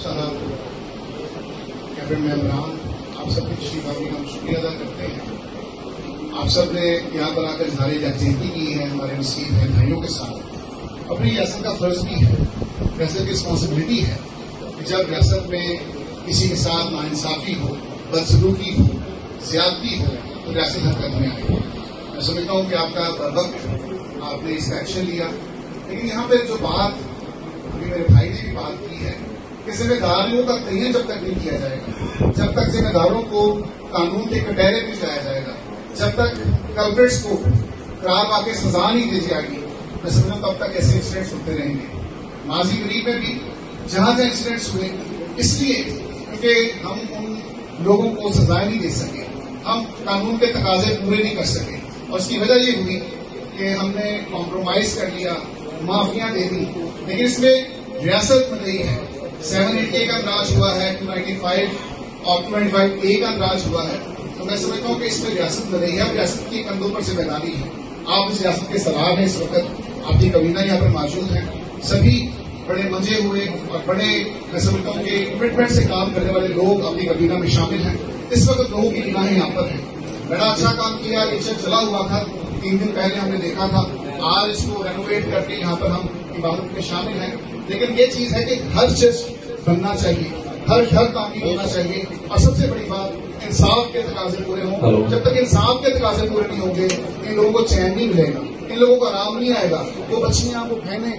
सारा कैबिनेट मेंबरान, आप सबके तशरीफ आने का हम शुक्रिया अदा करते हैं। आप सब ने यहाँ पर आकर इजहार यकजहती की है हमारे मुस्लिम बहन भाइयों के साथ। अपनी रियासत का फर्ज भी है, रियासत की रिस्पॉन्सिबिलिटी है कि जब रियासत में किसी के साथ नाइंसाफी हो, बदसलूकी हो, ज्यादती हो तो रियासत हरकत में आए। मैं समझता हूँ कि आपका वक्त आपने इसका एक्शन लिया, लेकिन यहाँ पे जो बात अभी मेरे भाई ने भी बात की है कि जिम्मेदारियों का तयन जब तक नहीं किया जाएगा, जब तक जिम्मेदारों को कानून के कटहरे में जाया जाएगा, जब तक कल्प्रिट्स को करार आके सजा नहीं दी जाएगी, मैं समझता हूँ तब तक ऐसे इंसिडेंट्स होते रहेंगे। माजी करीब में भी जहां जहां इंसिडेंट्स हुए, इसलिए क्योंकि हम उन लोगों को सजाएं नहीं दे सके, हम कानून के तकाजे पूरे नहीं कर सके, और उसकी वजह ये हुई कि हमने कॉम्प्रोमाइज कर लिया, माफियां दे दी। लेकिन इसमें रियासत में नहीं है। 780 का अंदाज हुआ है, 295 और 225A का अंदाज हुआ है। तो मैं समझता हूँ कि इसमें रियासत में नहीं है, रियासत की कंधों पर जिम्मेदारी है। आप इस रियासत के सलाह हैं, इस वक्त आपकी कबीना यहाँ पर मौजूद है। सभी बड़े मंजे हुए और बड़े, मैं समझता हूँ कि कमिटमेंट से काम करने वाले लोग अपनी कबीना में शामिल हैं। इस वक्त लोगों की निगाहें यहाँ पर है। बड़ा अच्छा काम किया, ये चर्च चला हुआ था, 3 दिन पहले हमने देखा था। आज इसको रेनोवेट करके यहाँ पर हम इबादत में शामिल हैं। लेकिन ये चीज है कि हर चर्च बनना चाहिए, हर घर तामीर होना चाहिए, और सबसे बड़ी बात इंसाफ के तकाजे पूरे हों। जब तक इंसाफ के तकाजे पूरे नहीं होंगे, इन लोगों को चैन नहीं मिलेगा, इन लोगों को आराम नहीं आएगा। वो बच्चियां, वो बहनें